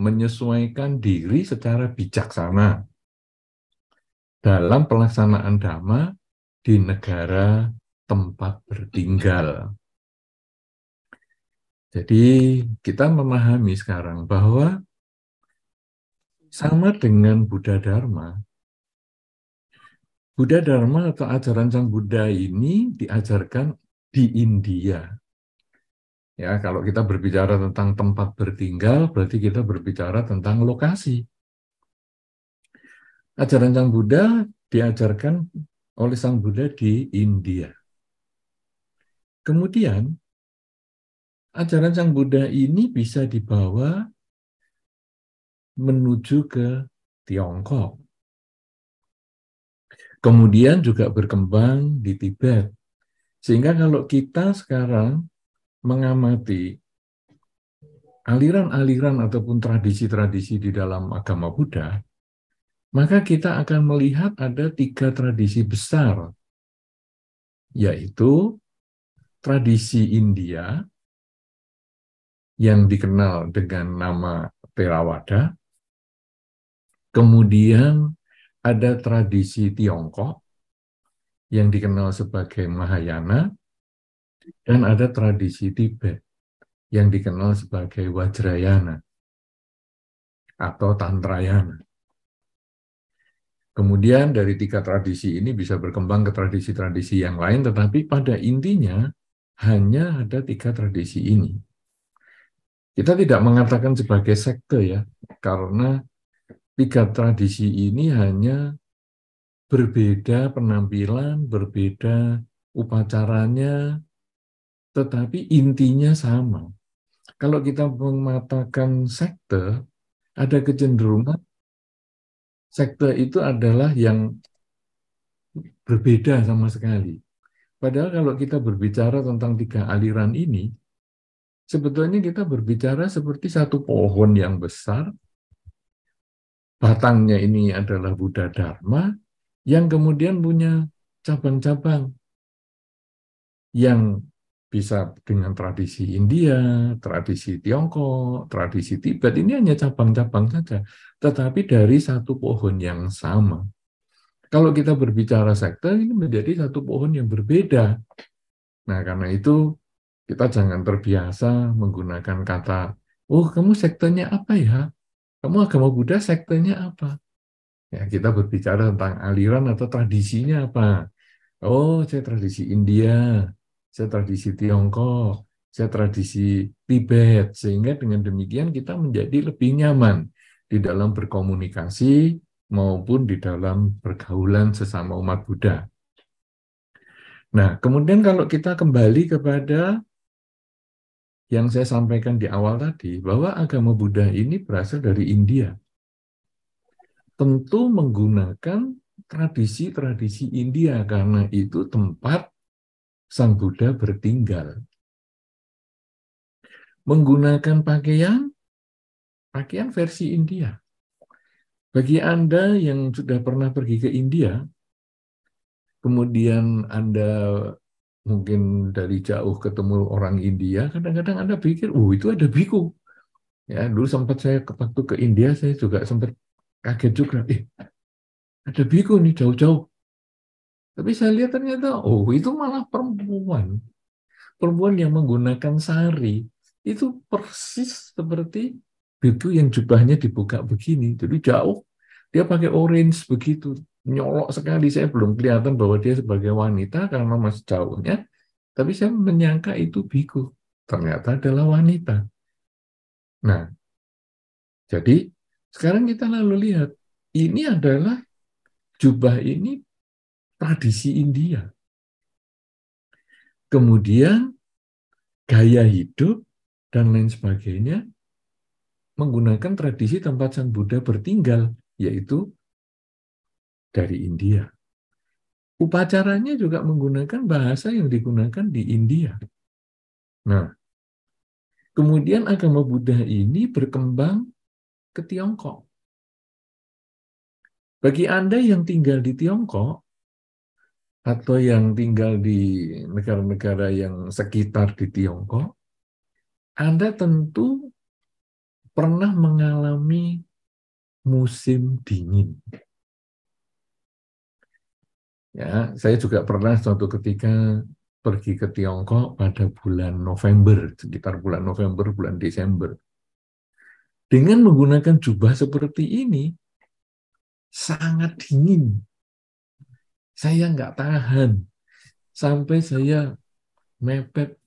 menyesuaikan diri secara bijaksana dalam pelaksanaan dhamma di negara tempat bertinggal. Jadi kita memahami sekarang bahwa sama dengan Buddha Dharma atau ajaran Sang Buddha ini diajarkan di India. Ya, kalau kita berbicara tentang tempat bertinggal, berarti kita berbicara tentang lokasi. Ajaran Sang Buddha diajarkan oleh Sang Buddha di India. Kemudian, ajaran Sang Buddha ini bisa dibawa menuju ke Tiongkok. Kemudian juga berkembang di Tibet. Sehingga kalau kita sekarang mengamati aliran-aliran ataupun tradisi-tradisi di dalam agama Buddha, maka kita akan melihat ada 3 tradisi besar, yaitu tradisi India yang dikenal dengan nama Theravada, kemudian ada tradisi Tiongkok yang dikenal sebagai Mahayana, dan ada tradisi Tibet yang dikenal sebagai Vajrayana atau Tantrayana. Kemudian dari 3 tradisi ini bisa berkembang ke tradisi-tradisi yang lain, tetapi pada intinya hanya ada 3 tradisi ini. Kita tidak mengatakan sebagai sekte ya, karena 3 tradisi ini hanya berbeda penampilan, berbeda upacaranya, tetapi intinya sama. Kalau kita mengatakan sekte, ada kecenderungan sekte itu adalah yang berbeda sama sekali. Padahal kalau kita berbicara tentang 3 aliran ini, sebetulnya kita berbicara seperti satu pohon yang besar, batangnya ini adalah Buddha Dharma, yang kemudian punya cabang-cabang yang bisa dengan tradisi India, tradisi Tiongkok, tradisi Tibet, ini hanya cabang-cabang saja, tetapi dari satu pohon yang sama. Kalau kita berbicara sekte, ini menjadi satu pohon yang berbeda. Nah, karena itu kita jangan terbiasa menggunakan kata, oh kamu sektenya apa ya? Kamu agama Buddha sektenya apa? Ya, kita berbicara tentang aliran atau tradisinya apa. Oh, saya tradisi India, saya tradisi Tiongkok, saya tradisi Tibet. Sehingga dengan demikian kita menjadi lebih nyaman di dalam berkomunikasi maupun di dalam pergaulan sesama umat Buddha. Nah, kemudian kalau kita kembali kepada yang saya sampaikan di awal tadi, bahwa agama Buddha ini berasal dari India. Tentu menggunakan tradisi-tradisi India, karena itu tempat Sang Buddha bertinggal. Menggunakan pakaian versi India. Bagi Anda yang sudah pernah pergi ke India, kemudian Anda mungkin dari jauh ketemu orang India, kadang-kadang Anda pikir, itu ada biku. Ya, dulu sempat saya waktu ke India, saya juga sempat kaget juga. Ada biku nih jauh-jauh. Tapi saya lihat ternyata, itu malah perempuan. Perempuan yang menggunakan sari. Itu persis seperti biku yang jubahnya dibuka begini. Jadi jauh, dia pakai orange begitu. Nyolok sekali, saya belum kelihatan bahwa dia sebagai wanita karena masih jauhnya. Tapi saya menyangka itu biku. Ternyata adalah wanita. Nah, jadi sekarang kita lalu lihat, ini adalah jubah ini tradisi India. Kemudian gaya hidup dan lain sebagainya menggunakan tradisi tempat Sang Buddha bertinggal, yaitu dari India. Upacaranya juga menggunakan bahasa yang digunakan di India. Nah, kemudian agama Buddha ini berkembang ke Tiongkok. Bagi Anda yang tinggal di Tiongkok, atau yang tinggal di negara-negara yang sekitar di Tiongkok, Anda tentu pernah mengalami musim dingin. Ya, saya juga pernah suatu ketika pergi ke Tiongkok pada bulan November, sekitar bulan November, bulan Desember. Dengan menggunakan jubah seperti ini, sangat dingin. Saya nggak tahan. Sampai saya mepet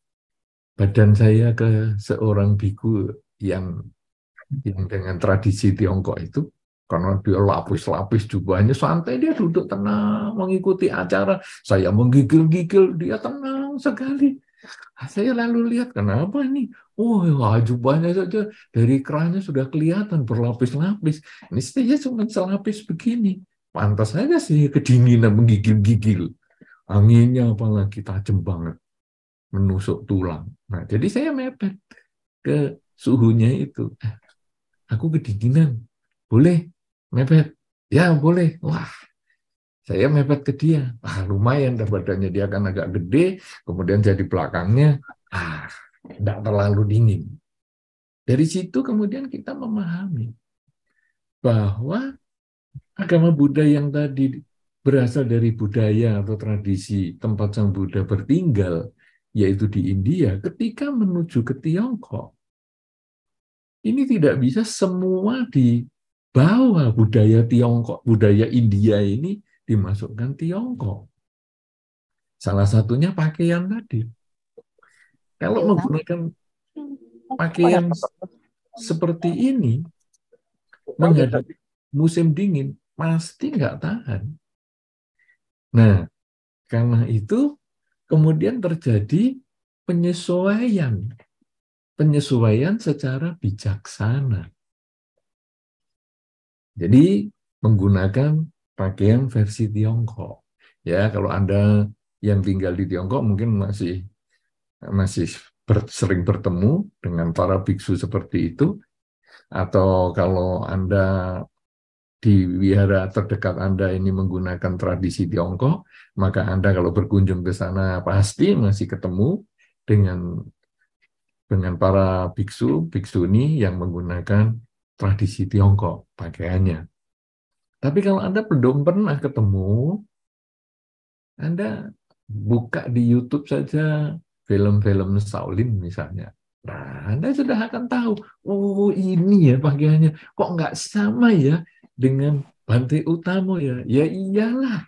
badan saya ke seorang biku yang dengan tradisi Tiongkok itu, karena dia lapis-lapis jubahnya santai, dia duduk tenang mengikuti acara. Saya menggigil-gigil, dia tenang sekali. Saya lalu lihat, kenapa ini? Oh, jubahnya saja dari kerahnya sudah kelihatan berlapis-lapis. Ini saya cuma selapis begini. Pantas saja sih kedinginan menggigil-gigil. Anginnya apalagi tajam banget, menusuk tulang. Nah, jadi saya mepet ke suhunya itu. Aku kedinginan, boleh mepet? Ya boleh. Wah, saya mepet ke dia. Lumayan, badannya dia kan agak gede, kemudian jadi belakangnya, tidak terlalu dingin. Dari situ kemudian kita memahami bahwa agama Buddha yang tadi berasal dari budaya atau tradisi tempat Sang Buddha bertinggal, yaitu di India, ketika menuju ke Tiongkok, ini tidak bisa semua dibawa budaya Tiongkok, budaya India ini dimasukkan Tiongkok. Salah satunya pakaian tadi. Kalau menggunakan pakaian seperti ini, menghadapi musim dingin, pasti nggak tahan. Nah, karena itu kemudian terjadi penyesuaian. Penyesuaian secara bijaksana. Jadi menggunakan pakaian versi Tiongkok. Ya, kalau Anda yang tinggal di Tiongkok mungkin masih sering bertemu dengan para biksu seperti itu, atau kalau Anda di wihara terdekat Anda ini menggunakan tradisi Tiongkok, maka Anda kalau berkunjung ke sana pasti masih ketemu dengan para biksu, biksuni yang menggunakan tradisi Tiongkok pakaiannya. Tapi kalau Anda belum pernah ketemu, Anda buka di YouTube saja film-film Shaolin misalnya. Nah, Anda sudah akan tahu, oh ini ya pakaiannya. Kok nggak sama ya dengan Bante Utamo ya? Ya iyalah,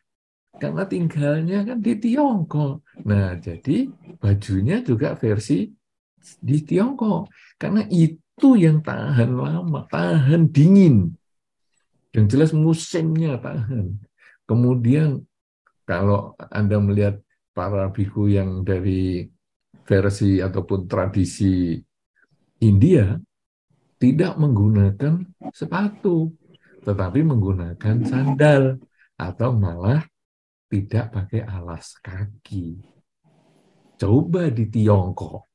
karena tinggalnya kan di Tiongkok. Nah, jadi bajunya juga versi di Tiongkok. Karena itu yang tahan lama, tahan dingin. Yang jelas musimnya tahan. Kemudian kalau Anda melihat para biku yang dari versi ataupun tradisi India, tidak menggunakan sepatu, tetapi menggunakan sandal, atau malah tidak pakai alas kaki. Coba di Tiongkok,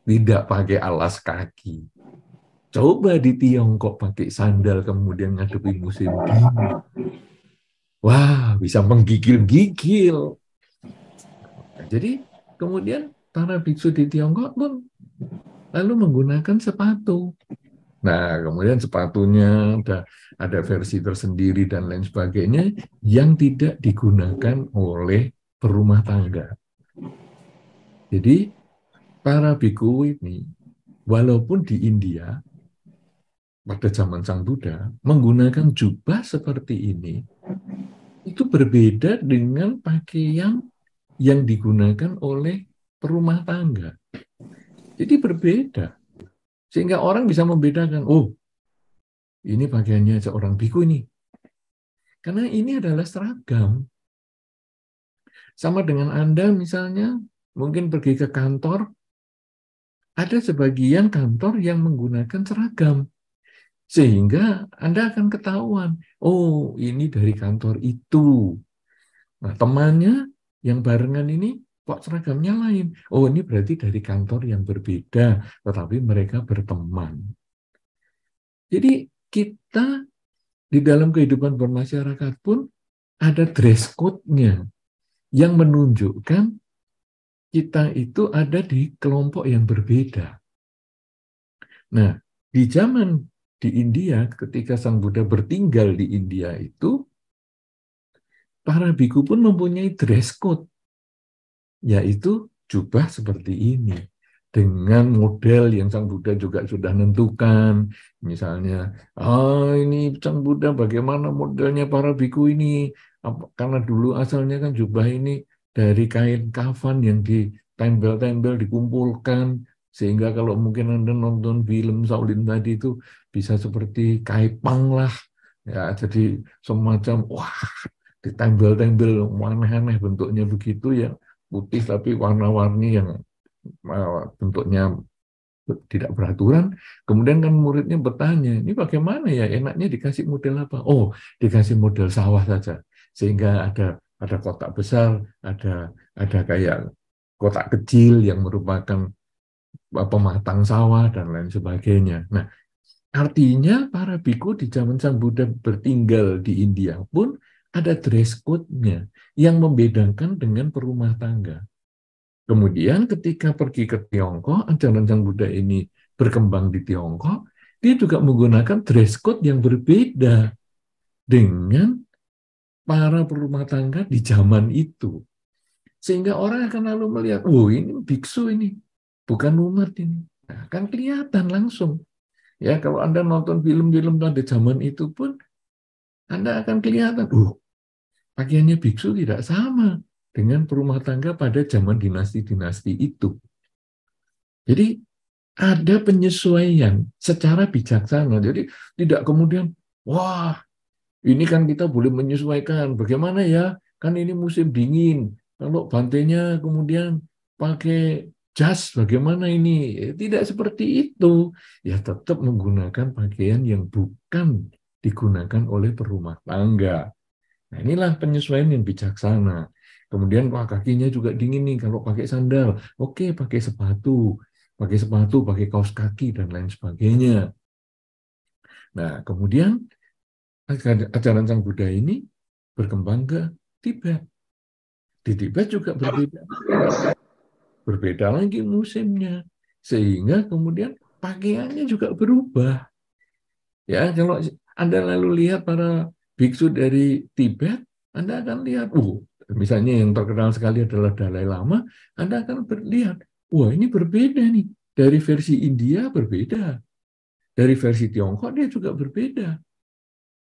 tidak pakai alas kaki. Coba di Tiongkok pakai sandal kemudian ngadepi musim dingin. Wah, bisa menggigil-gigil. Nah, jadi kemudian para biksu di Tiongkok pun lalu menggunakan sepatu. Nah, kemudian sepatunya ada versi tersendiri dan lain sebagainya yang tidak digunakan oleh perumah tangga. Jadi para biku ini, walaupun di India pada zaman Sang Buddha menggunakan jubah seperti ini, itu berbeda dengan pakaian yang digunakan oleh perumah tangga. Jadi berbeda. Sehingga orang bisa membedakan, oh ini pakaiannya seorang biku ini. Karena ini adalah seragam. Sama dengan Anda misalnya, mungkin pergi ke kantor, ada sebagian kantor yang menggunakan seragam. Sehingga Anda akan ketahuan, oh ini dari kantor itu. Nah, temannya yang barengan ini kok seragamnya lain. Oh, ini berarti dari kantor yang berbeda, tetapi mereka berteman. Jadi kita di dalam kehidupan bermasyarakat pun ada dress code-nya yang menunjukkan kita itu ada di kelompok yang berbeda. Nah, Di zaman di India, ketika Sang Buddha bertinggal di India itu, para biku pun mempunyai dress code, yaitu jubah seperti ini. Dengan model yang Sang Buddha juga sudah nentukan. Misalnya, ini Sang Buddha bagaimana modelnya para biku ini. Karena dulu asalnya kan jubah ini dari kain kafan yang ditempel-tempel, dikumpulkan. Sehingga kalau mungkin Anda nonton film Shaolin tadi itu bisa seperti kaipang lah. Ya, jadi semacam, wah, ditempel-tempel, aneh-aneh bentuknya begitu ya. Putih tapi warna-warni yang bentuknya tidak beraturan. Kemudian kan muridnya bertanya, ini bagaimana ya, enaknya dikasih model apa? Oh, dikasih model sawah saja, sehingga ada kotak besar, ada kayak kotak kecil yang merupakan pematang sawah dan lain sebagainya. Nah, artinya para biku di zaman Sang Buddha bertinggal di India pun ada dress code-nya yang membedakan dengan perumah tangga. Kemudian ketika pergi ke Tiongkok, ajaran Sang Buddha ini berkembang di Tiongkok, dia juga menggunakan dress code yang berbeda dengan para perumah tangga di zaman itu. Sehingga orang akan lalu melihat, oh ini biksu ini, bukan umat ini. Nah, kan kelihatan langsung. Ya, kalau Anda nonton film-film pada zaman itu pun, Anda akan kelihatan, pakaiannya biksu tidak sama dengan perumah tangga pada zaman dinasti-dinasti itu. Jadi ada penyesuaian secara bijaksana. Jadi tidak kemudian, wah ini kan kita boleh menyesuaikan. Bagaimana ya? Kan ini musim dingin. Kalau bantainya kemudian pakai jas, bagaimana ini? Tidak seperti itu. Ya tetap menggunakan pakaian yang bukan digunakan oleh perumah tangga. Nah, inilah penyesuaian yang bijaksana. Kemudian wah, kakinya juga dingin nih kalau pakai sandal. Oke, pakai sepatu. Pakai sepatu, pakai kaos kaki, dan lain sebagainya. Nah, kemudian ajaran Sang Buddha ini berkembang ke Tibet. Di Tibet juga berbeda. Berbeda lagi musimnya. Sehingga kemudian pakaiannya juga berubah. Ya, kalau Anda lalu lihat para biksu dari Tibet, Anda akan lihat, misalnya yang terkenal sekali adalah Dalai Lama, Anda akan lihat, wah ini berbeda nih. Dari versi India berbeda. Dari versi Tiongkok dia juga berbeda.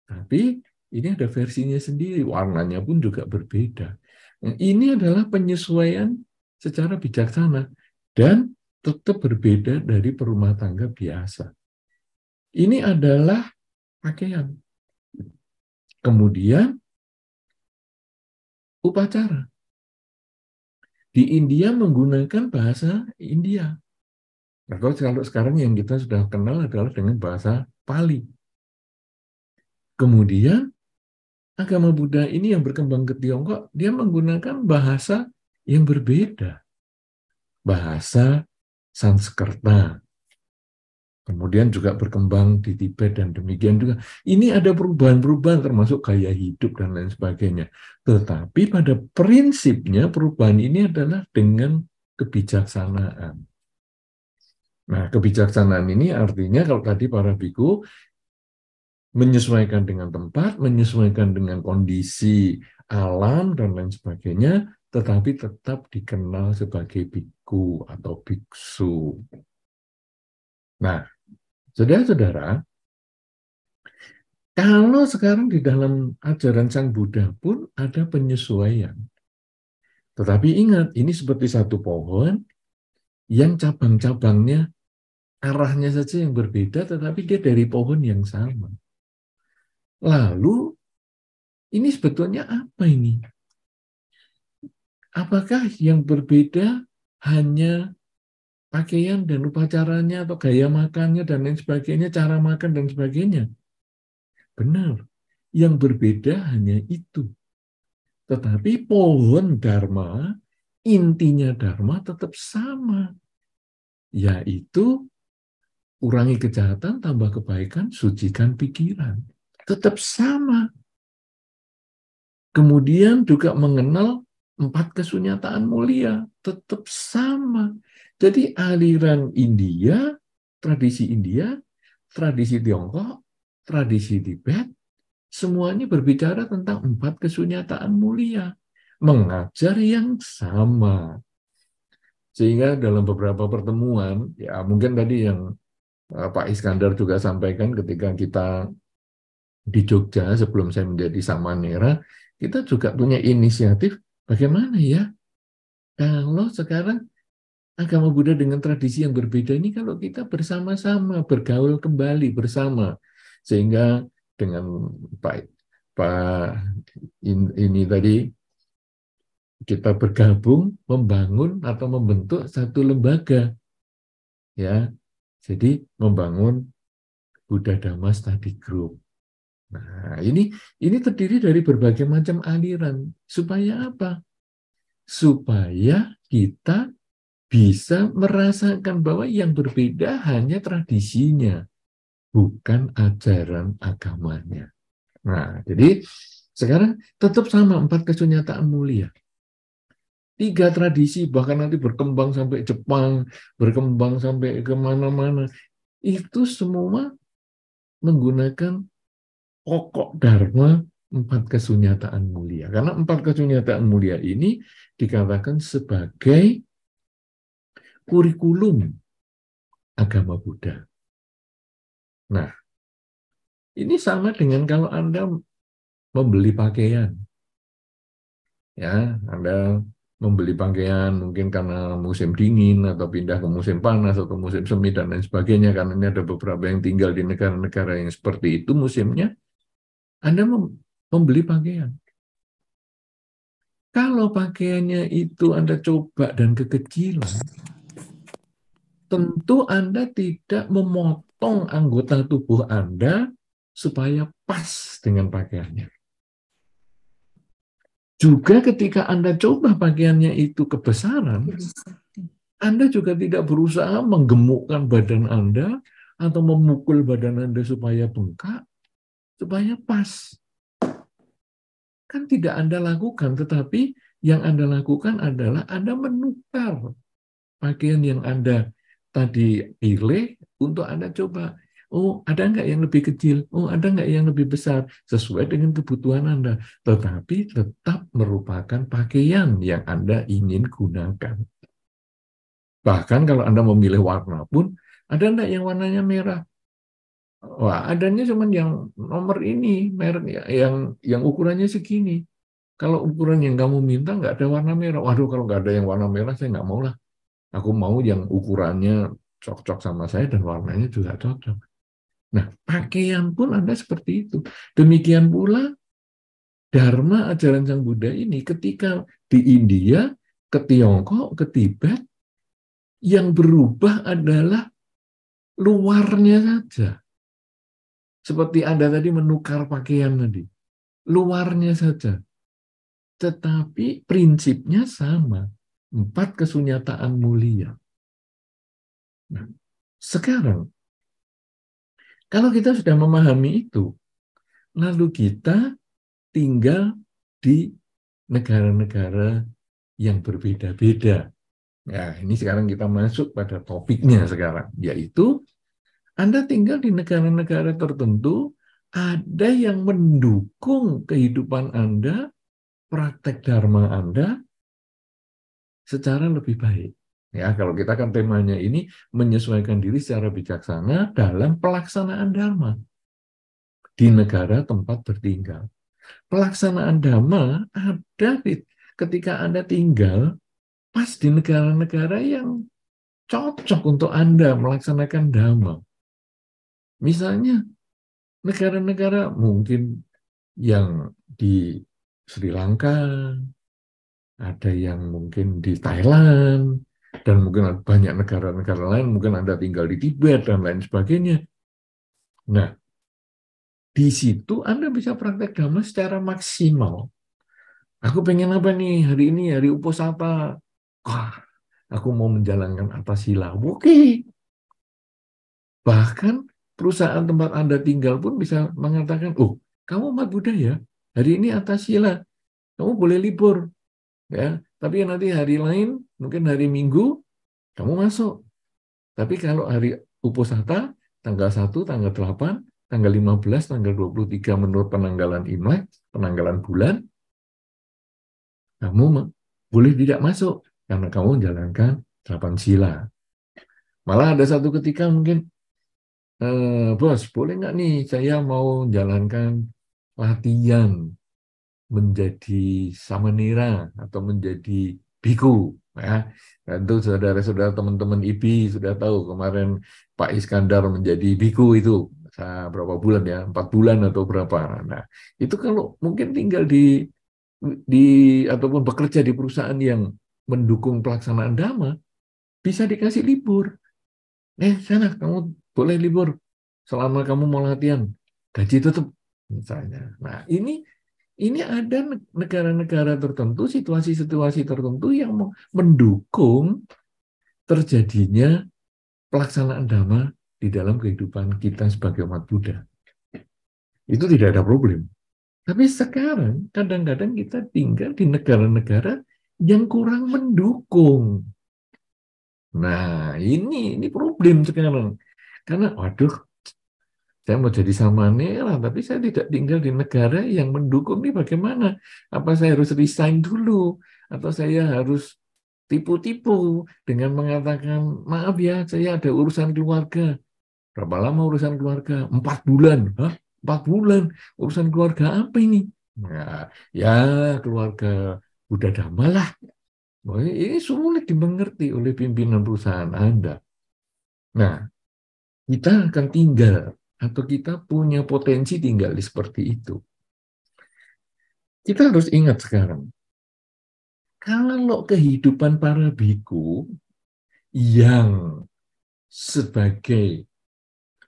Tapi ini ada versinya sendiri, warnanya pun juga berbeda. Nah, ini adalah penyesuaian secara bijaksana dan tetap berbeda dari perumah tangga biasa. Ini adalah pakaian. Kemudian upacara. Di India menggunakan bahasa India. Nah, kalau sekarang yang kita sudah kenal adalah dengan bahasa Pali. Kemudian agama Buddha ini yang berkembang ke Tiongkok, dia menggunakan bahasa yang berbeda. Bahasa Sanskerta. Kemudian juga berkembang di Tibet dan demikian juga. Ini ada perubahan-perubahan termasuk gaya hidup dan lain sebagainya. Tetapi pada prinsipnya perubahan ini adalah dengan kebijaksanaan. Nah, kebijaksanaan ini artinya kalau tadi para biku menyesuaikan dengan tempat, menyesuaikan dengan kondisi alam dan lain sebagainya, tetapi tetap dikenal sebagai biku atau biksu. Nah, saudara-saudara, kalau sekarang di dalam ajaran Sang Buddha pun ada penyesuaian. Tetapi ingat, ini seperti satu pohon yang cabang-cabangnya arahnya saja yang berbeda, tetapi dia dari pohon yang sama. Lalu, ini sebetulnya apa ini? Apakah yang berbeda hanya pakaian dan upacaranya atau gaya makannya dan lain sebagainya, cara makan dan sebagainya? Benar, yang berbeda hanya itu. Tetapi pohon Dharma, intinya Dharma tetap sama, yaitu kurangi kejahatan, tambah kebaikan, sucikan pikiran. Tetap sama. Kemudian juga mengenal 4 kesunyataan mulia, tetap sama. Jadi aliran India, tradisi India, tradisi Tiongkok, tradisi Tibet, semuanya berbicara tentang 4 kesunyataan mulia, mengajar yang sama. Sehingga dalam beberapa pertemuan, ya mungkin tadi yang Pak Iskandar juga sampaikan ketika kita di Jogja sebelum saya menjadi Samanera, kita juga punya inisiatif bagaimana ya kalau sekarang agama Buddha dengan tradisi yang berbeda ini kalau kita bersama-sama bergaul kembali bersama, sehingga dengan Pak ini tadi kita bergabung membangun atau membentuk satu lembaga, ya, jadi membangun Buddha Dhamma Study Group. Nah, ini terdiri dari berbagai macam aliran. Supaya apa? Supaya kita bisa merasakan bahwa yang berbeda hanya tradisinya, bukan ajaran agamanya. Nah, jadi sekarang tetap sama 4 kesunyataan mulia. 3 tradisi, bahkan nanti berkembang sampai Jepang, berkembang sampai kemana-mana. Itu semua menggunakan pokok dharma 4 kesunyataan mulia. Karena 4 kesunyataan mulia ini dikatakan sebagai kurikulum agama Buddha. Nah, ini sama dengan kalau Anda membeli pakaian. Ya, Anda membeli pakaian mungkin karena musim dingin atau pindah ke musim panas atau musim semi dan lain sebagainya, karena ini ada beberapa yang tinggal di negara-negara yang seperti itu musimnya. Anda membeli pakaian. Kalau pakaiannya itu Anda coba dan kekecilan, tentu Anda tidak memotong anggota tubuh Anda supaya pas dengan pakaiannya. Juga ketika Anda coba pakaiannya itu kebesaran, Anda juga tidak berusaha menggemukkan badan Anda atau memukul badan Anda supaya bengkak, supaya pas. Kan tidak Anda lakukan, tetapi yang Anda lakukan adalah Anda menukar pakaian yang Anda tadi pilih untuk Anda coba. Oh, ada nggak yang lebih kecil? Oh, ada nggak yang lebih besar? Sesuai dengan kebutuhan Anda. Tetapi tetap merupakan pakaian yang Anda ingin gunakan. Bahkan kalau Anda memilih warna pun, ada nggak yang warnanya merah? Wah, adanya cuma yang nomor ini, merek yang ukurannya segini. Kalau ukuran yang kamu minta nggak ada warna merah. Waduh, kalau nggak ada yang warna merah, saya nggak mau lah. Aku mau yang ukurannya cocok sama saya dan warnanya juga cocok. Nah, pakaian pun Anda seperti itu. Demikian pula Dharma ajaran Sang Buddha ini ketika di India, ke Tiongkok, ke Tibet, yang berubah adalah luarnya saja. Seperti Anda tadi menukar pakaian tadi. Luarnya saja. Tetapi prinsipnya sama. 4 kesunyataan mulia. Nah, sekarang, kalau kita sudah memahami itu, lalu kita tinggal di negara-negara yang berbeda-beda. Ya, ini sekarang kita masuk pada topiknya sekarang, yaitu Anda tinggal di negara-negara tertentu, ada yang mendukung kehidupan Anda, praktek dharma Anda secara lebih baik. Ya, kalau kita kan temanya ini menyesuaikan diri secara bijaksana dalam pelaksanaan dharma di negara tempat bertinggal. Pelaksanaan dhamma ada ketika Anda tinggal pas di negara-negara yang cocok untuk Anda melaksanakan dhamma. Misalnya negara-negara mungkin yang di Sri Lanka, ada yang mungkin di Thailand, dan mungkin banyak negara-negara lain, mungkin Anda tinggal di Tibet dan lain sebagainya. Nah, di situ Anda bisa praktek dhamma secara maksimal. Aku pengen apa nih hari ini, hari Uposatha. Wah, aku mau menjalankan atasila. Oke. Bahkan perusahaan tempat Anda tinggal pun bisa mengatakan, oh, kamu umat Buddha ya, hari ini atasila. Kamu boleh libur. Ya, tapi nanti hari lain, mungkin hari Minggu, kamu masuk. Tapi kalau hari Uposatha, tanggal 1, tanggal 8, tanggal 15, tanggal 23 menurut penanggalan Imlek, penanggalan bulan, kamu boleh tidak masuk karena kamu menjalankan 8 sila. Malah ada satu ketika mungkin, bos, boleh nggak nih saya mau jalankan latihan menjadi samanera atau menjadi biku, ya. Dan itu saudara-saudara teman-teman IPI sudah tahu kemarin Pak Iskandar menjadi biku itu berapa bulan ya, 4 bulan atau berapa. Nah, itu kalau mungkin tinggal di ataupun bekerja di perusahaan yang mendukung pelaksanaan dhamma, bisa dikasih libur. Sana kamu boleh libur selama kamu mau latihan, gaji tetap misalnya. Nah, ini ada negara-negara tertentu, situasi-situasi tertentu yang mendukung terjadinya pelaksanaan dhamma di dalam kehidupan kita sebagai umat Buddha. Itu tidak ada problem. Tapi sekarang kadang-kadang kita tinggal di negara-negara yang kurang mendukung. Nah, ini problem sekarang. Karena, waduh, saya mau jadi samanera, tapi saya tidak tinggal di negara yang mendukung. Ini bagaimana? Apa saya harus resign dulu? Atau saya harus tipu-tipu dengan mengatakan, maaf ya, saya ada urusan keluarga. Berapa lama urusan keluarga? 4 bulan. Hah? 4 bulan? Urusan keluarga apa ini? Nah, ya keluarga Buddha Dhamma lah. Ini sulit dimengerti oleh pimpinan perusahaan Anda. Nah, kita akan tinggal atau kita punya potensi tinggal di seperti itu. Kita harus ingat sekarang, kalau kehidupan para biku yang sebagai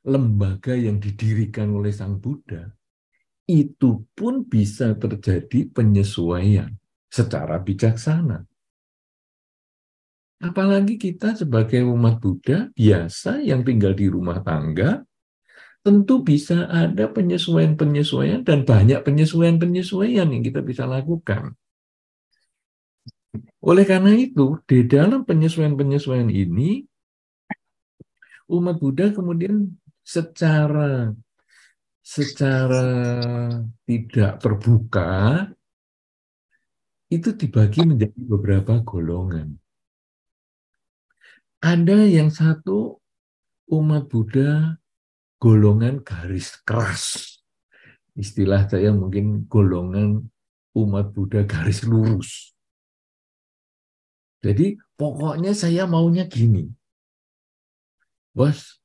lembaga yang didirikan oleh Sang Buddha, itu pun bisa terjadi penyesuaian secara bijaksana. Apalagi kita sebagai umat Buddha biasa yang tinggal di rumah tangga, tentu bisa ada penyesuaian-penyesuaian dan banyak penyesuaian-penyesuaian yang kita bisa lakukan. Oleh karena itu, di dalam penyesuaian-penyesuaian ini, umat Buddha kemudian secara tidak terbuka itu dibagi menjadi beberapa golongan. Ada yang satu umat Buddha golongan garis keras. Istilah saya mungkin golongan umat Buddha garis lurus. Jadi pokoknya saya maunya gini. Bos,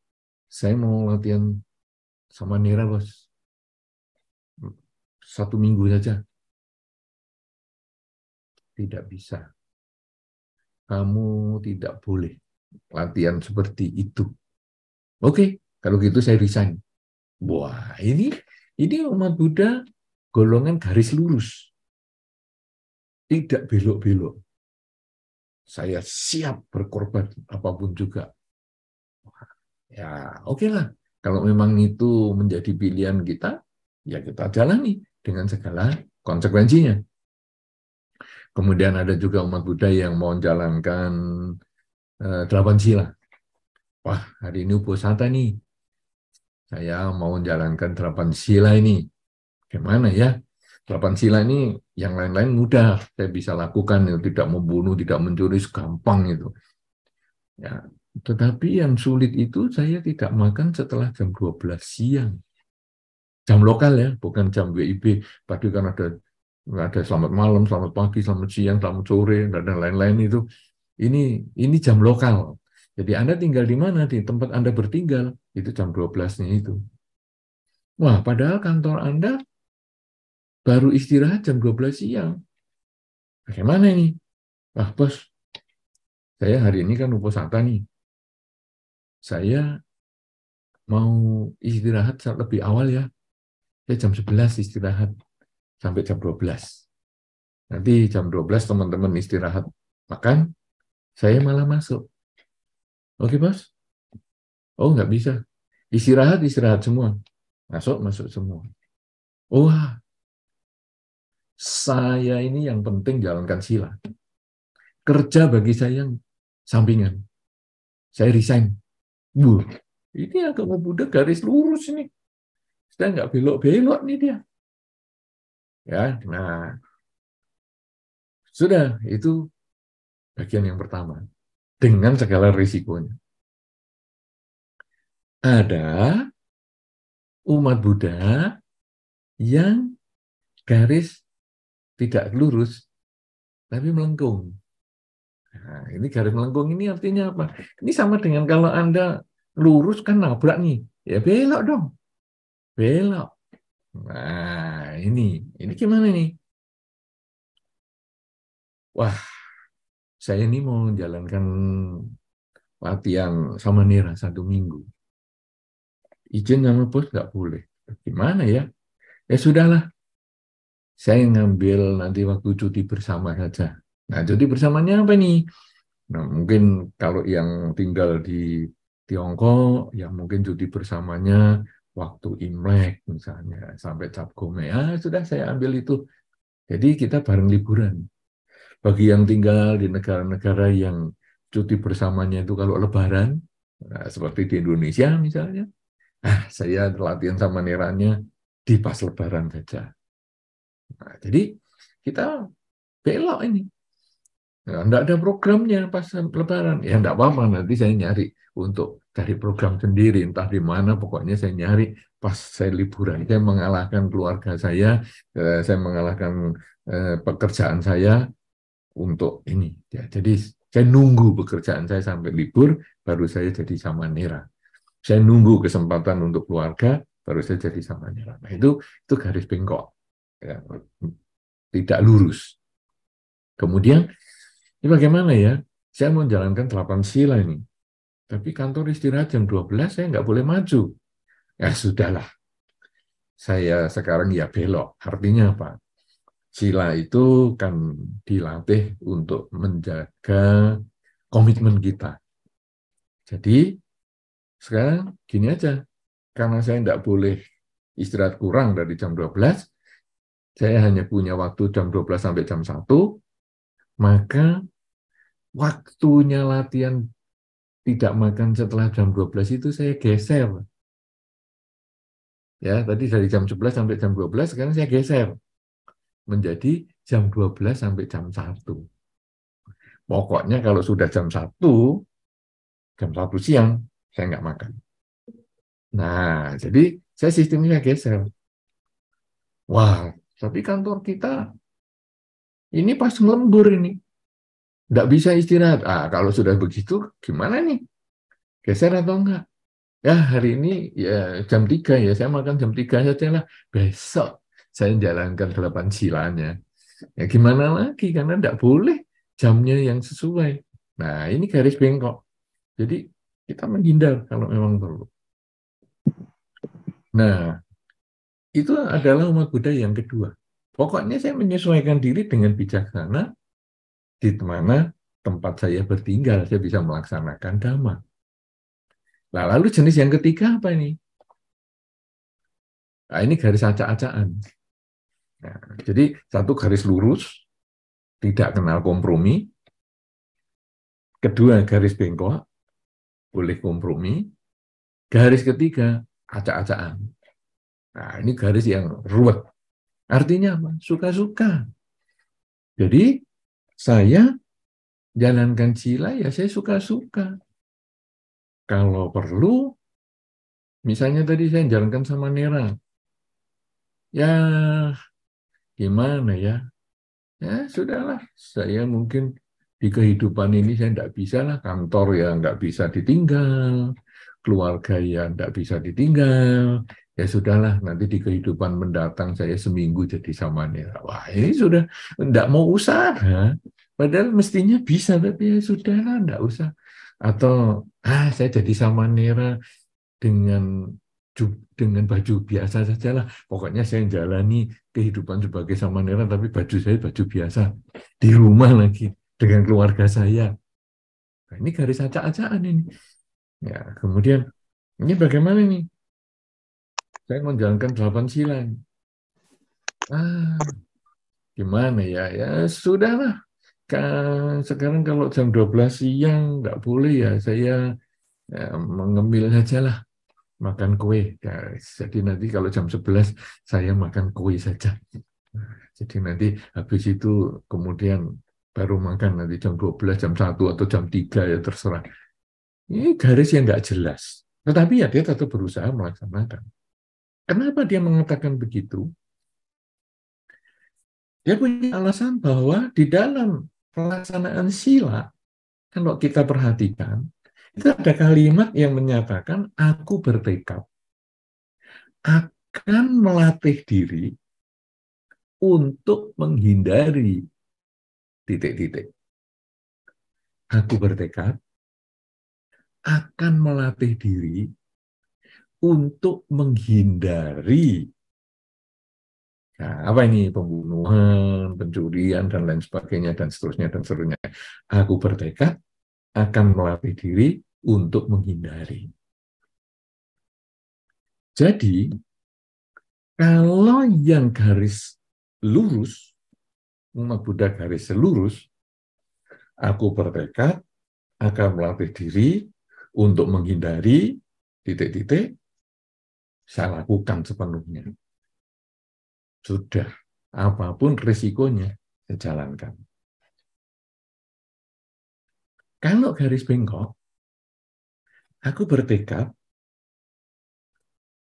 saya mau latihan sama Nira, bos. 1 minggu saja. Tidak bisa. Kamu tidak boleh latihan seperti itu. Oke, kalau gitu saya resign. Wah, ini umat Buddha golongan garis lurus. Tidak belok-belok. Saya siap berkorban apapun juga. Ya, oke lah. Kalau memang itu menjadi pilihan kita, ya kita jalani dengan segala konsekuensinya. Kemudian ada juga umat Buddha yang mau menjalankan 8 sila. Wah, hari ini Uposatha nih. Saya mau menjalankan 8 sila ini. Gimana ya? 8 sila ini yang lain-lain mudah. Saya bisa lakukan, tidak membunuh, tidak mencuri, gampang itu. Ya, tetapi yang sulit itu saya tidak makan setelah jam 12 siang. Jam lokal ya, bukan jam WIB. Tadi kan ada selamat malam, selamat pagi, selamat siang, selamat sore, dan lain-lain itu. Ini jam lokal. Jadi Anda tinggal di mana? Di tempat Anda bertinggal, itu jam 12-nya itu. Wah, padahal kantor Anda baru istirahat jam 12 siang. Bagaimana ini? Wah, bos, saya hari ini kan Uposatha nih. Saya mau istirahat lebih awal ya. Saya jam 11 istirahat sampai jam 12. Nanti jam 12 teman-teman istirahat makan, saya malah masuk. Oke, bos? Oh, nggak bisa. Istirahat semua. Masuk semua. Wah, saya ini yang penting jalankan sila. Kerja bagi saya yang sampingan. Saya resign. Ini agama Buddha garis lurus ini. Sudah nggak belok-belok nih dia. Ya, nah, sudah itu bagian yang pertama. Dengan segala risikonya. Ada umat Buddha yang garis tidak lurus, tapi melengkung. Nah, ini garis melengkung ini artinya apa? Ini sama dengan kalau Anda lurus kan nabrak nih. Ya belok dong. Belok. Nah, ini gimana nih? Wah, saya ini mau menjalankan latihan samanera 1 minggu. Izin sama bos nggak boleh. Gimana ya? Ya sudahlah, saya ngambil nanti waktu cuti bersama saja. Nah, cuti bersamanya apa nih? Nah, mungkin kalau yang tinggal di Tiongkok, yang mungkin cuti bersamanya waktu Imlek misalnya, sampai Cap Gome. Sudah saya ambil itu. Jadi kita bareng liburan. Bagi yang tinggal di negara-negara yang cuti bersamanya itu kalau Lebaran, nah, seperti di Indonesia misalnya, saya latihan sama nerannya di pas Lebaran saja. Nah, jadi kita belok ini. Nah, enggak ada programnya pas Lebaran. Ya enggak apa-apa, nanti saya nyari untuk cari program sendiri, entah di mana, pokoknya saya nyari pas saya liburan. Saya mengalahkan keluarga saya mengalahkan pekerjaan saya untuk ini. Ya, jadi saya nunggu pekerjaan saya sampai libur, baru saya jadi samanera. Saya nunggu kesempatan untuk keluarga, baru saya jadi samanera. Nah, itu garis bengkok. Ya, tidak lurus. Kemudian, ini bagaimana ya? Saya mau menjalankan 8 sila ini. Tapi kantor istirahat jam 12, saya nggak boleh maju. Ya sudahlah, saya sekarang ya belok. Artinya apa? Sila itu kan dilatih untuk menjaga komitmen kita. Jadi, sekarang gini aja. Karena saya nggak boleh istirahat kurang dari jam 12, saya hanya punya waktu jam 12 sampai jam 1, maka waktunya latihan tidak makan setelah jam 12 itu saya geser. Ya, tadi dari jam 11 sampai jam 12, sekarang saya geser menjadi jam 12 sampai jam 1. Pokoknya kalau sudah jam 1 siang, saya nggak makan. Nah, jadi saya sistemnya geser. Wah, tapi kantor kita ini pas lembur ini. Nggak bisa istirahat. Kalau sudah begitu, gimana nih? Geser atau enggak? Ya, hari ini ya jam 3 ya, saya makan jam 3 saja lah. Besok saya jalankan 8 silanya. Ya gimana lagi, karena enggak boleh jamnya yang sesuai. Nah, ini garis bengkok. Jadi kita menghindar kalau memang perlu. Nah, itu adalah umat Buddha yang kedua. Pokoknya saya menyesuaikan diri dengan bijaksana di mana tempat saya bertinggal, saya bisa melaksanakan dhamma. Nah, lalu jenis yang ketiga apa ini? Nah, ini garis acak-acakan. Nah, jadi satu garis lurus, tidak kenal kompromi. Kedua, garis bengkok, boleh kompromi. Garis ketiga, acak-acakan. Nah, ini garis yang ruwet. Artinya apa? Suka-suka. Jadi, saya jalankan sila, ya saya suka-suka. Kalau perlu, misalnya tadi saya jalankan sama Nera. Ya, gimana ya? Ya, sudahlah. Saya mungkin di kehidupan ini saya tidak bisa lah. Kantor ya nggak bisa ditinggal. Keluarga ya nggak bisa ditinggal. Ya sudahlah, nanti di kehidupan mendatang saya seminggu jadi samanera. Wah, ini sudah nggak mau usaha. Padahal mestinya bisa, tapi ya sudahlah, nggak usah. Atau, saya jadi samanera dengan dengan baju biasa saja lah. Pokoknya saya jalani kehidupan sebagai samanera, tapi baju saya baju biasa. Di rumah lagi, dengan keluarga saya. Nah, ini garis acak-acakan ini. Ya, kemudian, ini bagaimana nih? Saya menjalankan 8 sila. Gimana ya? Ya, sudahlah. Sekarang kalau jam 12 siang, nggak boleh ya. Saya mengemil saja lah, makan kue. Ya, jadi nanti kalau jam 11 saya makan kue saja. Jadi nanti habis itu kemudian baru makan nanti jam 12, jam 1 atau jam 3 ya terserah. Ini garis yang nggak jelas. Tetapi ya dia tetap berusaha melaksanakan. Kenapa dia mengatakan begitu? Dia punya alasan bahwa di dalam pelaksanaan sila, kalau kita perhatikan, itu ada kalimat yang menyatakan, aku bertekad akan melatih diri untuk menghindari titik-titik. Aku bertekad akan melatih diri untuk menghindari, nah, apa ini, pembunuhan, pencurian, dan lain sebagainya, dan seterusnya, dan seterusnya. Aku bertekad akan melatih diri untuk menghindari. Jadi, kalau yang garis lurus, umat Buddha garis lurus, aku bertekad akan melatih diri untuk menghindari titik-titik, saya lakukan sepenuhnya. Sudah, apapun risikonya, saya jalankan. Kalau garis bengkok, aku bertekad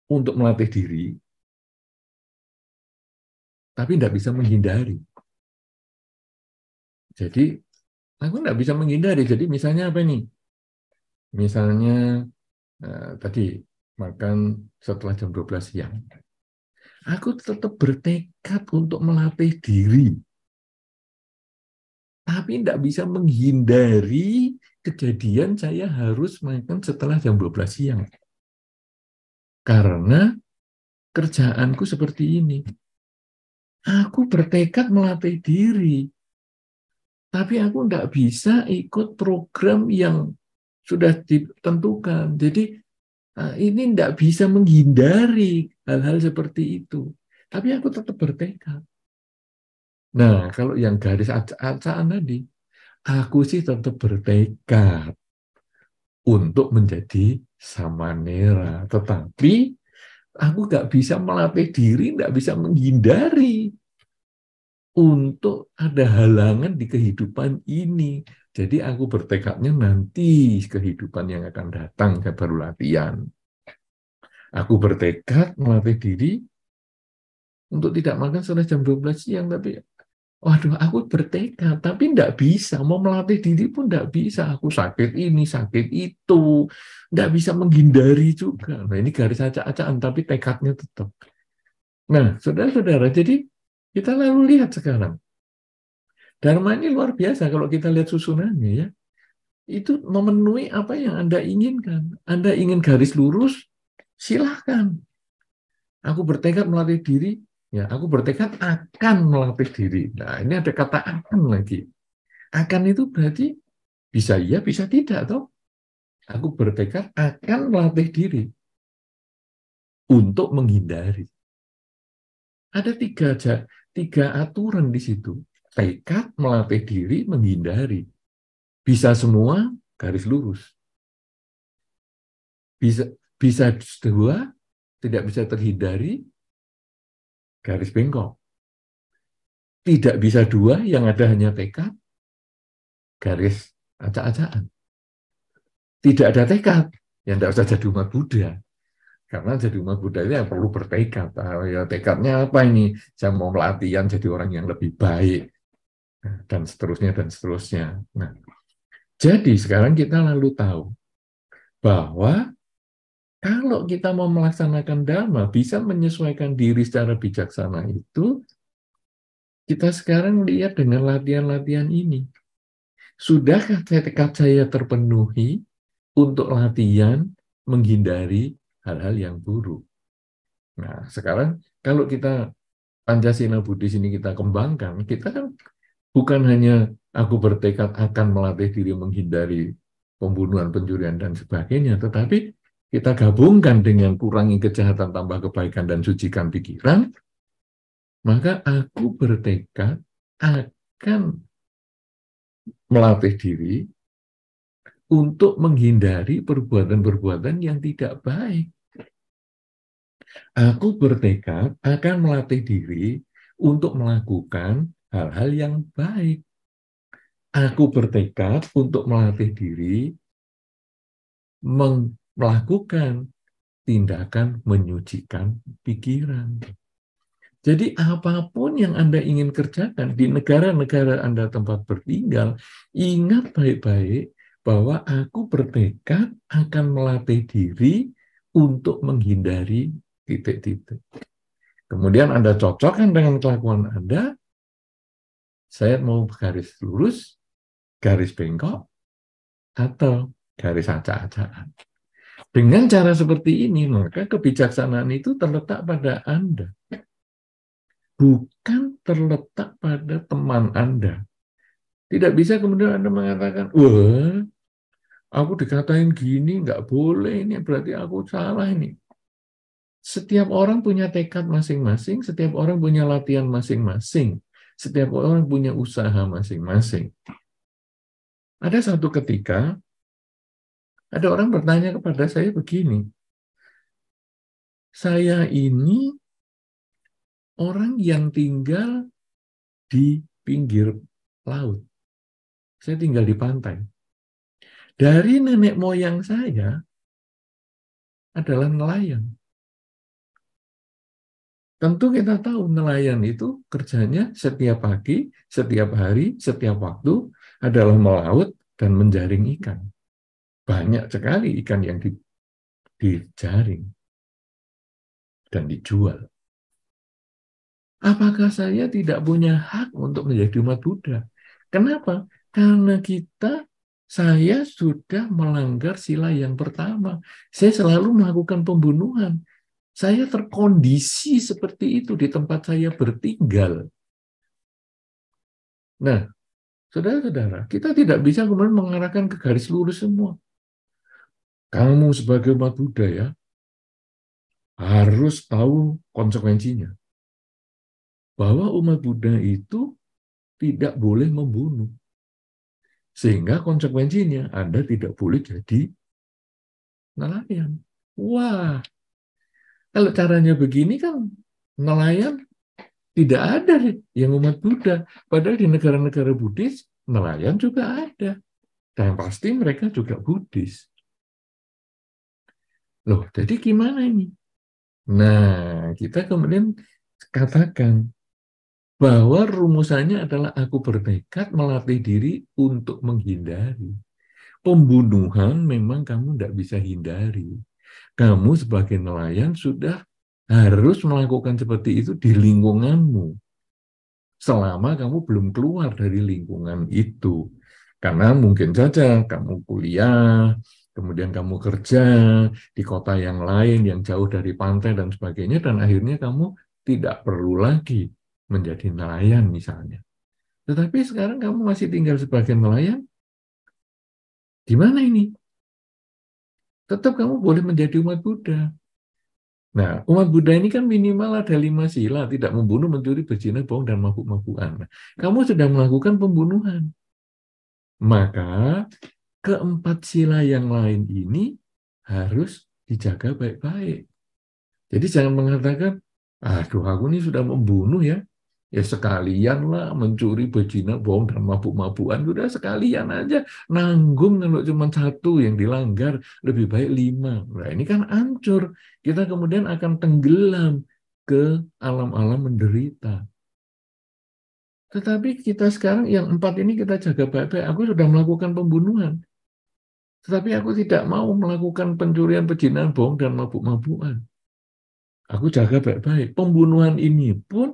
untuk melatih diri, tapi tidak bisa menghindari. Jadi, aku tidak bisa menghindari. Jadi, misalnya apa ini? Misalnya, tadi, makan setelah jam 12 siang. Aku tetap bertekad untuk melatih diri, tapi tidak bisa menghindari kejadian saya harus makan setelah jam 12 siang. Karena kerjaanku seperti ini. Aku bertekad melatih diri, tapi aku tidak bisa ikut program yang sudah ditentukan. Jadi ini tidak bisa menghindari hal-hal seperti itu. Tapi aku tetap bertekad. Nah, kalau yang garis acaan tadi, aku sih tetap bertekad untuk menjadi samanera. Tetapi aku nggak bisa melatih diri, nggak bisa menghindari untuk ada halangan di kehidupan ini. Jadi aku bertekadnya nanti kehidupan yang akan datang, saya baru latihan. Aku bertekad melatih diri untuk tidak makan setelah jam 12 siang, tapi waduh, aku bertekad, tapi tidak bisa. Mau melatih diri pun tidak bisa. Aku sakit ini, sakit itu. Tidak bisa menghindari juga. Nah, ini garis acak-acakan, tapi tekadnya tetap. Nah, saudara-saudara, jadi kita lalu lihat sekarang. Dharma ini luar biasa kalau kita lihat susunannya ya. Itu memenuhi apa yang Anda inginkan. Anda ingin garis lurus, silahkan. Aku bertekad melatih diri, ya aku bertekad akan melatih diri. Nah, ini ada kata akan lagi. Akan itu berarti bisa iya, bisa tidak, toh. Aku bertekad akan melatih diri untuk menghindari. Ada tiga aturan di situ. Tekad, melatih diri, menghindari. Bisa semua, garis lurus. Bisa dua, tidak bisa terhindari, garis bengkok. Tidak bisa dua, yang ada hanya tekad, garis acak-acakan. Tidak ada tekad, yang tidak usah jadi umat Buddha. Karena jadi umat Buddha itu yang perlu bertekad. Ya, tekadnya apa ini? Saya mau latihan jadi orang yang lebih baik. Dan seterusnya, dan seterusnya. Nah, jadi sekarang kita lalu tahu bahwa kalau kita mau melaksanakan Dhamma, bisa menyesuaikan diri secara bijaksana itu, kita sekarang lihat dengan latihan-latihan ini. Sudahkah tekad saya terpenuhi untuk latihan menghindari hal-hal yang buruk? Nah, sekarang kalau kita Pancasila Buddhis ini kita kembangkan, kita kan bukan hanya aku bertekad akan melatih diri menghindari pembunuhan, pencurian, dan sebagainya, tetapi kita gabungkan dengan kurangi kejahatan, tambah kebaikan, dan sucikan pikiran, maka aku bertekad akan melatih diri untuk menghindari perbuatan-perbuatan yang tidak baik. Aku bertekad akan melatih diri untuk melakukan hal-hal yang baik. Aku bertekad untuk melatih diri melakukan tindakan menyucikan pikiran. Jadi apapun yang Anda ingin kerjakan di negara-negara Anda tempat bertinggal, ingat baik-baik bahwa aku bertekad akan melatih diri untuk menghindari titik-titik. Kemudian Anda cocokkan dengan kelakuan Anda, saya mau garis lurus, garis bengkok, atau garis acak-acakan. Dengan cara seperti ini, maka kebijaksanaan itu terletak pada Anda. Bukan terletak pada teman Anda. Tidak bisa kemudian Anda mengatakan, wah, aku dikatain gini, nggak boleh, ini berarti aku salah ini. Setiap orang punya tekad masing-masing, setiap orang punya latihan masing-masing, setiap orang punya usaha masing-masing. Ada satu ketika, ada orang bertanya kepada saya begini, saya ini orang yang tinggal di pinggir laut. Saya tinggal di pantai. Dari nenek moyang saya adalah nelayan. Tentu kita tahu nelayan itu kerjanya setiap pagi, setiap hari, setiap waktu adalah melaut dan menjaring ikan. Banyak sekali ikan yang dijaring dan dijual. Apakah saya tidak punya hak untuk menjadi umat Buddha? Kenapa? Karena saya sudah melanggar sila yang pertama. Saya selalu melakukan pembunuhan. Saya terkondisi seperti itu di tempat saya bertinggal. Nah, saudara-saudara, kita tidak bisa kemudian mengarahkan ke garis lurus semua. Kamu sebagai umat Buddha ya, harus tahu konsekuensinya. Bahwa umat Buddha itu tidak boleh membunuh. Sehingga konsekuensinya Anda tidak boleh jadi nelayan. Wah, kalau caranya begini kan nelayan tidak ada yang umat Buddha. Padahal di negara-negara Buddhis, nelayan juga ada. Dan pasti mereka juga Buddhis. Loh, jadi gimana ini? Nah, kita kemudian katakan bahwa rumusannya adalah aku bertekad melatih diri untuk menghindari. Pembunuhan memang kamu tidak bisa hindari. Kamu sebagai nelayan sudah harus melakukan seperti itu di lingkunganmu. Selama kamu belum keluar dari lingkungan itu. Karena mungkin saja kamu kuliah, kemudian kamu kerja di kota yang lain yang jauh dari pantai dan sebagainya, dan akhirnya kamu tidak perlu lagi menjadi nelayan misalnya. Tetapi sekarang kamu masih tinggal sebagai nelayan, gimana ini? Tetap kamu boleh menjadi umat Buddha. Nah, umat Buddha ini kan minimal ada 5 sila, tidak membunuh, mencuri, berzina, bohong, dan mabuk-mabukan. Nah, kamu sudah melakukan pembunuhan. Maka keempat sila yang lain ini harus dijaga baik-baik. Jadi jangan mengatakan, aduh aku ini sudah membunuh ya, ya sekalianlah mencuri, berzina, bohong, dan mabuk-mabukan, sudah sekalian aja nanggung kalau cuma satu yang dilanggar, lebih baik 5. Nah ini kan hancur, kita kemudian akan tenggelam ke alam-alam menderita. Tetapi kita sekarang yang 4 ini kita jaga baik-baik. Aku sudah melakukan pembunuhan, tetapi aku tidak mau melakukan pencurian, perzinahan, bohong, dan mabuk-mabukan. Aku jaga baik-baik. Pembunuhan ini pun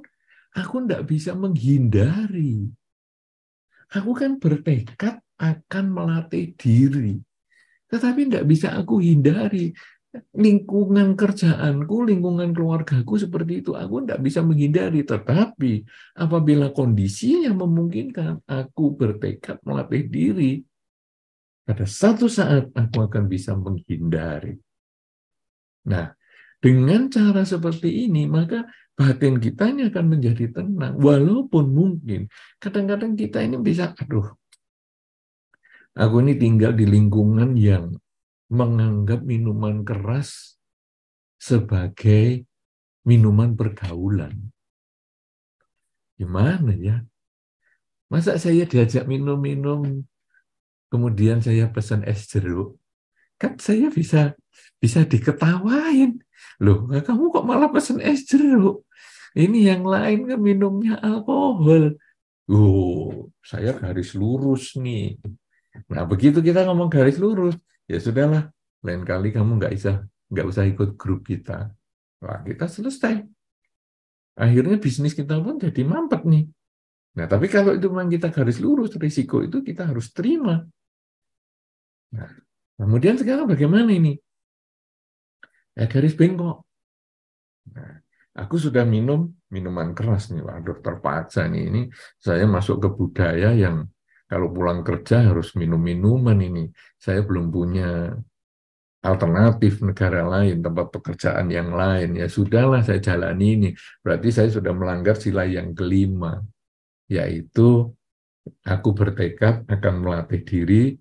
aku tidak bisa menghindari. Aku kan bertekad akan melatih diri. Tetapi tidak bisa aku hindari. Lingkungan kerjaanku, lingkungan keluargaku seperti itu. Aku tidak bisa menghindari. Tetapi apabila kondisinya memungkinkan, aku bertekad melatih diri. Pada satu saat aku akan bisa menghindari. Nah, dengan cara seperti ini, maka batin kita ini akan menjadi tenang. Walaupun mungkin kadang-kadang kita ini bisa, aduh, Aku ini tinggal di lingkungan yang menganggap minuman keras sebagai minuman pergaulan. Gimana ya? Masa saya diajak minum-minum, kemudian saya pesan es jeruk, kan saya bisa bisa diketawain. Loh, kamu kok malah pesan es jeruk? Ini yang lain kan minumnya alkohol. Oh, saya garis lurus nih. Nah, begitu kita ngomong garis lurus, ya sudahlah. Lain kali kamu nggak usah ikut grup kita. Wah, kita selesai. Akhirnya bisnis kita pun jadi mampet nih. Nah, tapi kalau itu memang kita garis lurus, risiko itu kita harus terima. Nah, kemudian sekarang bagaimana ini? Ya garis bengkok. Nah, aku sudah minum minuman keras nih, waduh terpaksa nih. Ini saya masuk ke budaya yang kalau pulang kerja harus minum minuman ini. Saya belum punya alternatif negara lain, tempat pekerjaan yang lain. Ya sudahlah, saya jalani ini. Berarti saya sudah melanggar sila yang kelima, yaitu aku bertekad akan melatih diri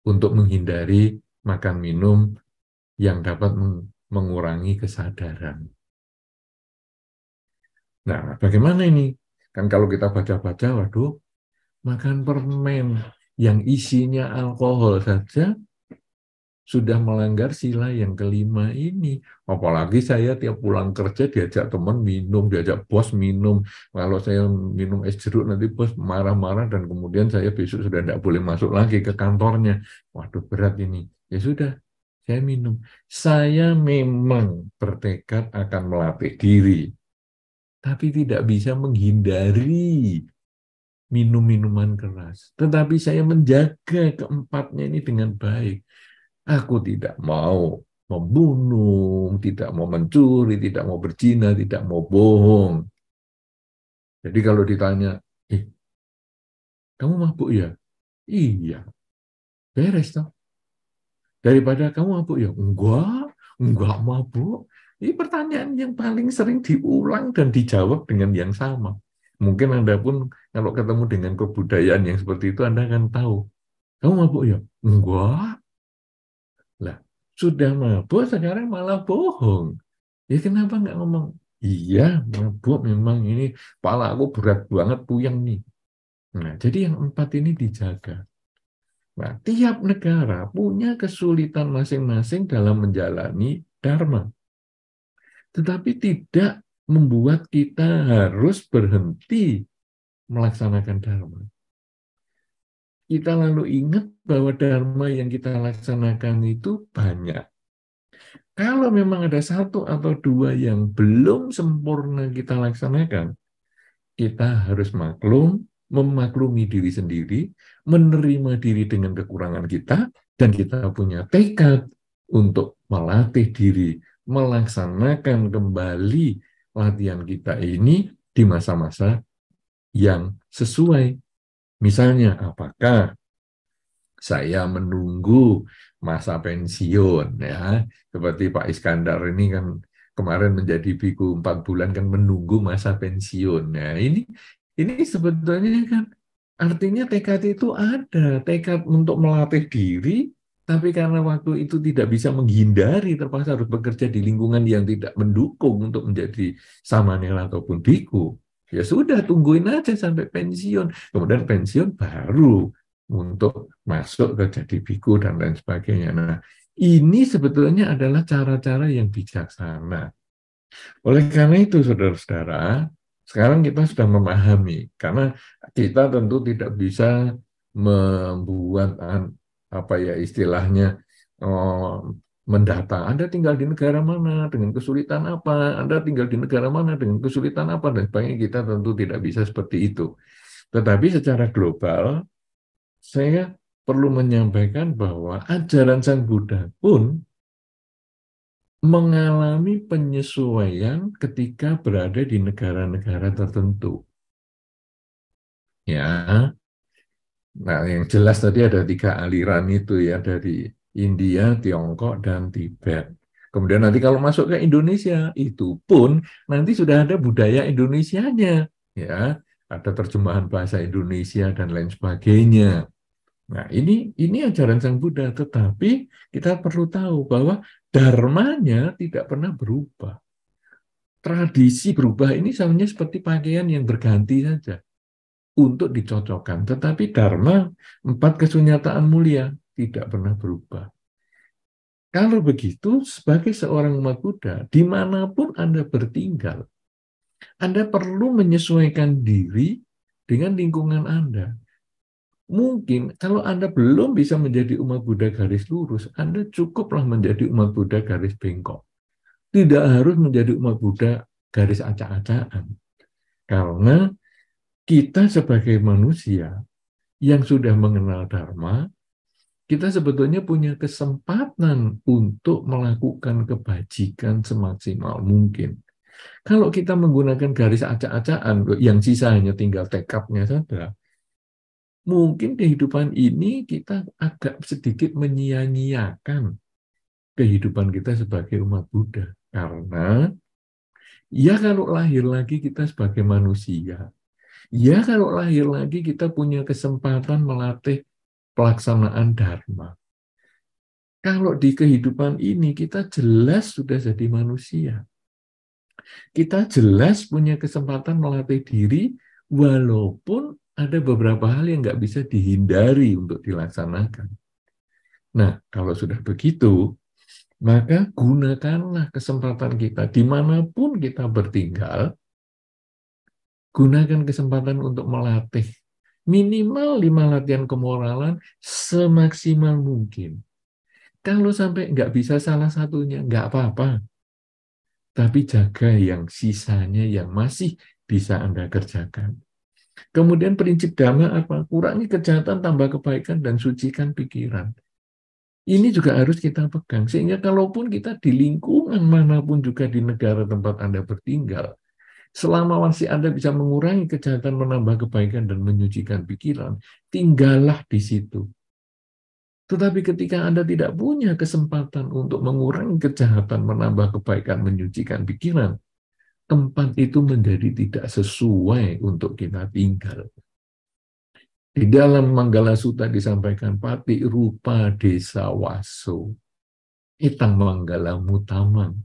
untuk menghindari makan minum yang dapat mengurangi kesadaran. Nah, bagaimana ini? Kan kalau kita baca-baca, waduh, makan permen yang isinya alkohol saja sudah melanggar sila yang kelima ini. Apalagi saya tiap pulang kerja diajak teman minum, diajak bos minum. Kalau saya minum es jeruk nanti bos marah-marah dan kemudian saya besok sudah tidak boleh masuk lagi ke kantornya. Waduh berat ini. Ya sudah, saya minum. Saya memang bertekad akan melatih diri, tapi tidak bisa menghindari minum minuman keras. Tetapi saya menjaga keempatnya ini dengan baik. Aku tidak mau membunuh, tidak mau mencuri, tidak mau berzina, tidak mau bohong. Jadi kalau ditanya, kamu mabuk ya? Iya, beres toh. Daripada kamu mabuk ya? Enggak mabuk. Ini pertanyaan yang paling sering diulang dan dijawab dengan yang sama. Mungkin Anda pun kalau ketemu dengan kebudayaan yang seperti itu, Anda akan tahu. Kamu mabuk ya? Enggak. Lah, sudah mabuk sekarang malah bohong. Ya kenapa nggak ngomong, iya mabuk memang ini, kepala aku berat banget, puyeng nih. Nah, jadi yang empat ini dijaga. Nah, tiap negara punya kesulitan masing-masing dalam menjalani dharma. Tetapi tidak membuat kita harus berhenti melaksanakan dharma. Kita lalu ingat bahwa dharma yang kita laksanakan itu banyak. Kalau memang ada satu atau dua yang belum sempurna kita laksanakan, kita harus maklum, memaklumi diri sendiri, menerima diri dengan kekurangan kita, dan kita punya tekad untuk melatih diri, melaksanakan kembali latihan kita ini di masa-masa yang sesuai. Misalnya, apakah saya menunggu masa pensiun, ya seperti Pak Iskandar ini kan kemarin menjadi biku 4 bulan kan menunggu masa pensiun. Nah ini sebetulnya kan artinya tekad itu ada, tekad untuk melatih diri, tapi karena waktu itu tidak bisa menghindari, terpaksa harus bekerja di lingkungan yang tidak mendukung untuk menjadi samanera ataupun biku. Ya sudah, tungguin aja sampai pensiun. Kemudian pensiun baru untuk masuk ke jadi biku dan lain sebagainya. Nah, ini sebetulnya adalah cara-cara yang bijaksana. Oleh karena itu, saudara-saudara, sekarang kita sudah memahami, karena kita tentu tidak bisa membuat apa ya istilahnya mendata. Anda tinggal di negara mana dengan kesulitan apa? Anda tinggal di negara mana dengan kesulitan apa? Dan sebagainya, kita tentu tidak bisa seperti itu. Tetapi secara global, saya perlu menyampaikan bahwa ajaran Sang Buddha pun mengalami penyesuaian ketika berada di negara-negara tertentu. Ya, nah yang jelas tadi ada 3 aliran itu ya, dari India, Tiongkok, dan Tibet. Kemudian nanti kalau masuk ke Indonesia, itu pun nanti sudah ada budaya Indonesianya. Ya, ada terjemahan bahasa Indonesia dan lain sebagainya. Nah, ini ajaran Sang Buddha, tetapi kita perlu tahu bahwa dharmanya tidak pernah berubah. Tradisi berubah ini sama seperti pakaian yang berganti saja untuk dicocokkan. Tetapi dharma, 4 kesunyataan mulia, tidak pernah berubah. Kalau begitu, sebagai seorang umat Buddha, dimanapun Anda bertinggal, Anda perlu menyesuaikan diri dengan lingkungan Anda. Mungkin kalau Anda belum bisa menjadi umat Buddha garis lurus, Anda cukuplah menjadi umat Buddha garis bengkok. Tidak harus menjadi umat Buddha garis acak-acakan. Karena kita sebagai manusia yang sudah mengenal Dharma, kita sebetulnya punya kesempatan untuk melakukan kebajikan semaksimal mungkin. Kalau kita menggunakan garis acak-acakan, yang sisa hanya tinggal tekadnya saja, mungkin kehidupan ini kita agak sedikit menyia-nyiakan kehidupan kita sebagai umat Buddha. Karena, ya kalau lahir lagi kita sebagai manusia, ya kalau lahir lagi kita punya kesempatan melatih pelaksanaan Dharma. Kalau di kehidupan ini kita jelas sudah jadi manusia. Kita jelas punya kesempatan melatih diri, walaupun ada beberapa hal yang nggak bisa dihindari untuk dilaksanakan. Nah, kalau sudah begitu, maka gunakanlah kesempatan kita dimanapun kita bertinggal, gunakan kesempatan untuk melatih minimal 5 latihan kemoralan semaksimal mungkin. Kalau sampai nggak bisa salah satunya, nggak apa-apa. Tapi jaga yang sisanya yang masih bisa Anda kerjakan. Kemudian prinsip Dhamma apa? Kurangi kejahatan, tambah kebaikan, dan sucikan pikiran. Ini juga harus kita pegang. Sehingga kalaupun kita di lingkungan manapun juga di negara tempat Anda bertinggal, selama masih Anda bisa mengurangi kejahatan, menambah kebaikan, dan menyucikan pikiran, tinggallah di situ. Tetapi ketika Anda tidak punya kesempatan untuk mengurangi kejahatan, menambah kebaikan, menyucikan pikiran, tempat itu menjadi tidak sesuai untuk kita tinggal. Di dalam Manggala Sutta disampaikan, pati rupa desa waso, itang manggala mutamang,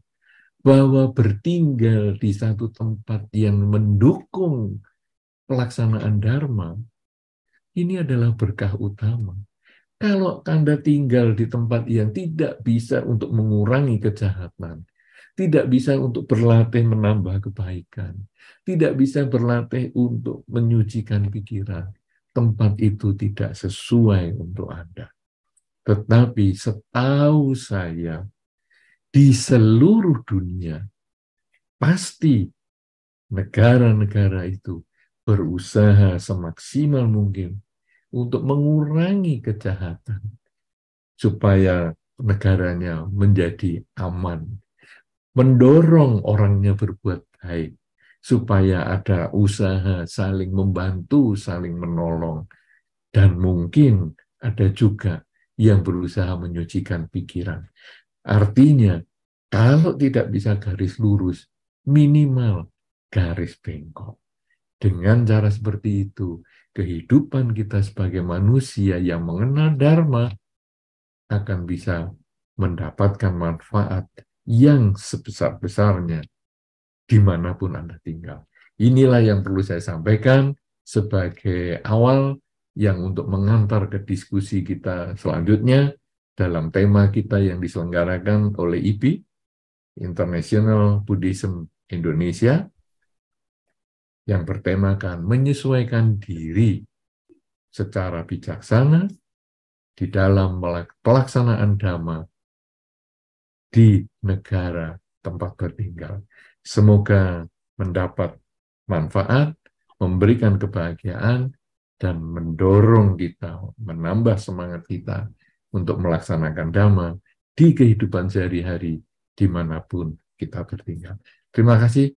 bahwa bertinggal di satu tempat yang mendukung pelaksanaan Dharma, ini adalah berkah utama. Kalau Anda tinggal di tempat yang tidak bisa untuk mengurangi kejahatan, tidak bisa untuk berlatih menambah kebaikan, tidak bisa berlatih untuk menyucikan pikiran, tempat itu tidak sesuai untuk Anda. Tetapi setahu saya, di seluruh dunia, pasti negara-negara itu berusaha semaksimal mungkin untuk mengurangi kejahatan, supaya negaranya menjadi aman, mendorong orangnya berbuat baik, supaya ada usaha saling membantu, saling menolong, dan mungkin ada juga yang berusaha menyucikan pikiran. Artinya, kalau tidak bisa garis lurus, minimal garis bengkok. Dengan cara seperti itu, kehidupan kita sebagai manusia yang mengenal Dharma akan bisa mendapatkan manfaat yang sebesar-besarnya dimanapun Anda tinggal. Inilah yang perlu saya sampaikan sebagai awal yang untuk mengantar ke diskusi kita selanjutnya dalam tema kita yang diselenggarakan oleh IBI, International Buddhism Indonesia, yang bertemakan menyesuaikan diri secara bijaksana di dalam pelaksanaan Dhamma di negara tempat bertinggal. Semoga mendapat manfaat, memberikan kebahagiaan, dan mendorong kita, menambah semangat kita untuk melaksanakan Dhamma di kehidupan sehari-hari dimanapun kita bertinggal. Terima kasih.